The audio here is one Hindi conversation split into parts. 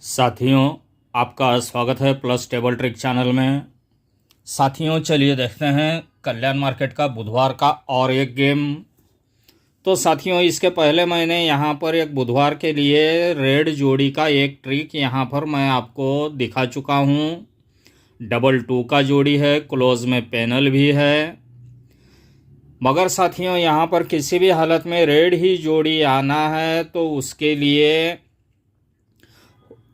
साथियों, आपका स्वागत है प्लस टेबल ट्रिक चैनल में। साथियों, चलिए देखते हैं कल्याण मार्केट का बुधवार का और एक गेम। तो साथियों, इसके पहले मैंने यहाँ पर एक बुधवार के लिए रेड जोड़ी का एक ट्रिक यहाँ पर मैं आपको दिखा चुका हूँ। 2-2 का जोड़ी है, क्लोज में पैनल भी है। मगर साथियों, यहाँ पर किसी भी हालत में रेड ही जोड़ी आना है तो उसके लिए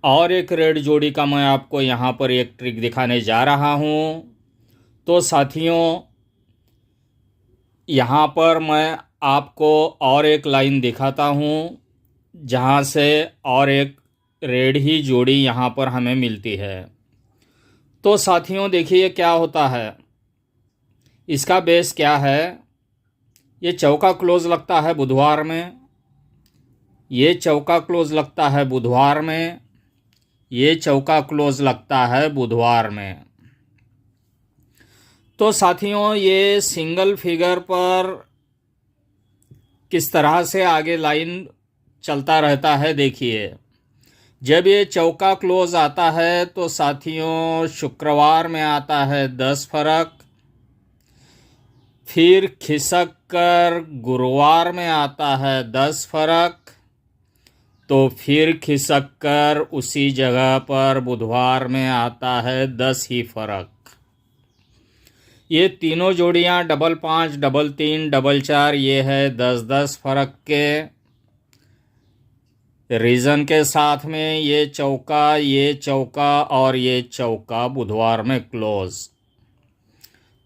और एक रेड जोड़ी का मैं आपको यहाँ पर एक ट्रिक दिखाने जा रहा हूँ। तो साथियों, यहाँ पर मैं आपको और एक लाइन दिखाता हूँ जहाँ से और एक रेड ही जोड़ी यहाँ पर हमें मिलती है। तो साथियों, देखिए क्या होता है। इसका बेस क्या है। ये चौका क्लोज लगता है बुधवार में, ये चौका क्लोज लगता है बुधवार में, ये चौका क्लोज लगता है बुधवार में। तो साथियों, ये सिंगल फिगर पर किस तरह से आगे लाइन चलता रहता है देखिए। जब ये चौका क्लोज आता है तो साथियों शुक्रवार में आता है 10 फरक, फिर खिसक कर गुरुवार में आता है 10 फरक, तो फिर खिसक कर उसी जगह पर बुधवार में आता है 10 ही फरक। ये तीनों जोड़ियां 5-5, 3-3, 4-4 ये है 10-10 फरक के रीज़न के साथ में ये चौका और ये चौका बुधवार में क्लोज।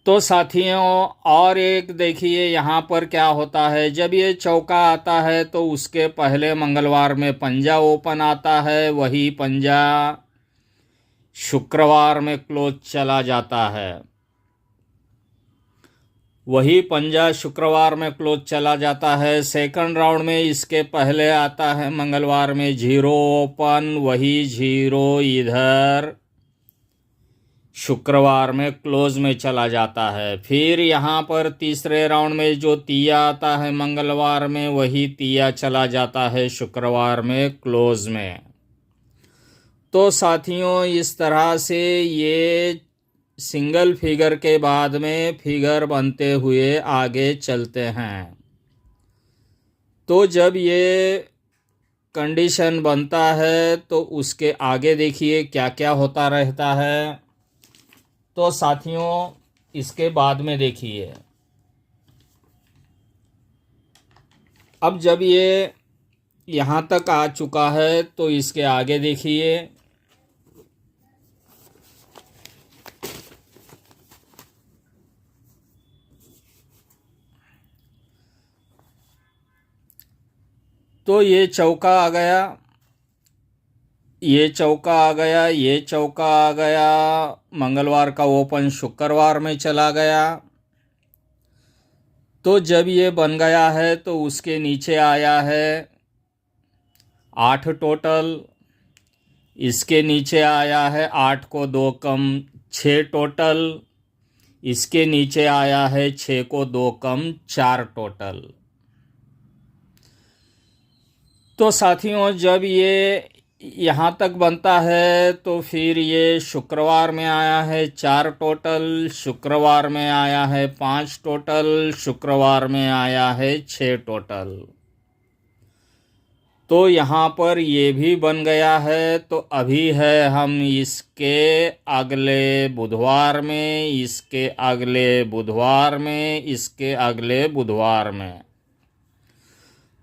तो साथियों, और एक देखिए यहाँ पर क्या होता है। जब ये चौका आता है तो उसके पहले मंगलवार में पंजा ओपन आता है, वही पंजा शुक्रवार में क्लोज चला जाता है, वही पंजा शुक्रवार में क्लोज चला जाता है। सेकंड राउंड में इसके पहले आता है मंगलवार में 0 ओपन, वही 0 इधर शुक्रवार में क्लोज में चला जाता है। फिर यहाँ पर तीसरे राउंड में जो तिया आता है मंगलवार में, वही तिया चला जाता है शुक्रवार में क्लोज में। तो साथियों, इस तरह से ये सिंगल फिगर के बाद में फिगर बनते हुए आगे चलते हैं। तो जब ये कंडीशन बनता है तो उसके आगे देखिए क्या क्या होता रहता है। तो साथियों, इसके बाद में देखिए, अब जब ये यहाँ तक आ चुका है तो इसके आगे देखिए। तो ये चौका आ गया, ये चौका आ गया, ये चौका आ गया, मंगलवार का ओपन शुक्रवार में चला गया। तो जब ये बन गया है तो उसके नीचे आया है 8 टोटल, इसके नीचे आया है 8 को 2 कम 6 टोटल, इसके नीचे आया है 6 को 2 कम 4 टोटल। तो साथियों, जब ये यहाँ तक बनता है तो फिर ये शुक्रवार में आया है 4 टोटल, शुक्रवार में आया है 5 टोटल, शुक्रवार में आया है 6 टोटल। तो यहाँ पर ये भी बन गया है। तो अभी है हम इसके अगले बुधवार में, इसके अगले बुधवार में, इसके अगले बुधवार में।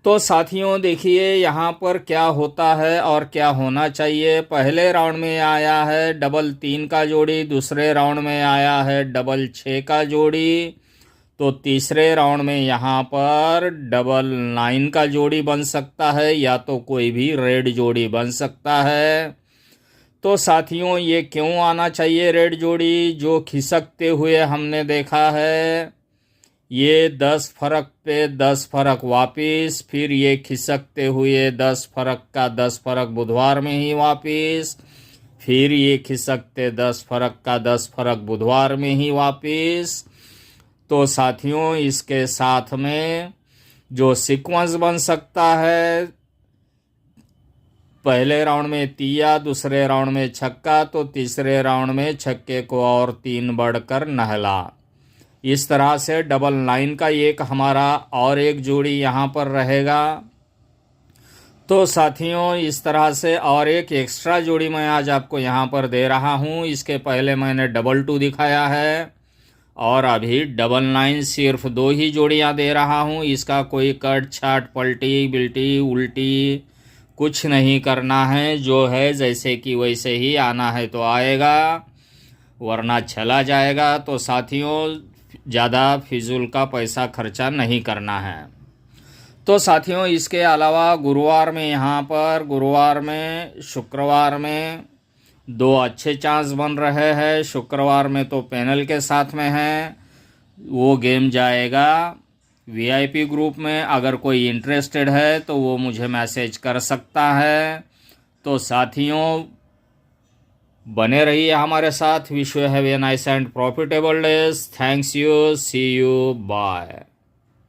तो साथियों, देखिए यहाँ पर क्या होता है और क्या होना चाहिए। पहले राउंड में आया है 3-3 का जोड़ी, दूसरे राउंड में आया है 6-6 का जोड़ी, तो तीसरे राउंड में यहाँ पर 9-9 का जोड़ी बन सकता है, या तो कोई भी रेड जोड़ी बन सकता है। तो साथियों, ये क्यों आना चाहिए रेड जोड़ी। जो खिसकते हुए हमने देखा है, ये 10 फरक पे 10 फरक वापिस, फिर ये खिसकते हुए 10 फरक का 10 फरक बुधवार में ही वापिस, फिर ये खिसकते 10 फरक का 10 फरक बुधवार में ही वापिस। तो साथियों, इसके साथ में जो सीक्वेंस बन सकता है पहले राउंड में तिया, दूसरे राउंड में छक्का, तो तीसरे राउंड में छक्के को और 3 बढ़कर नहला। इस तरह से डबल 9 का एक हमारा और एक जोड़ी यहाँ पर रहेगा। तो साथियों, इस तरह से और एक एक्स्ट्रा जोड़ी मैं आज आपको यहाँ पर दे रहा हूँ। इसके पहले मैंने डबल 2 दिखाया है और अभी डबल 9 सिर्फ 2 ही जोड़ियाँ दे रहा हूँ। इसका कोई कट छाट पलटी बिल्टी उल्टी कुछ नहीं करना है। जो है जैसे कि वैसे ही आना है तो आएगा, वरना चला जाएगा। तो साथियों, ज़्यादा फिजूल का पैसा खर्चा नहीं करना है। तो साथियों, इसके अलावा गुरुवार में यहाँ पर गुरुवार में शुक्रवार में 2 अच्छे चांस बन रहे हैं। शुक्रवार में तो पैनल के साथ में है, वो गेम जाएगा वीआईपी ग्रुप में। अगर कोई इंटरेस्टेड है तो वो मुझे मैसेज कर सकता है। तो साथियों, बने रहिए हमारे साथ। Wish you have a nice and profitable days. Thanks you, see you, bye.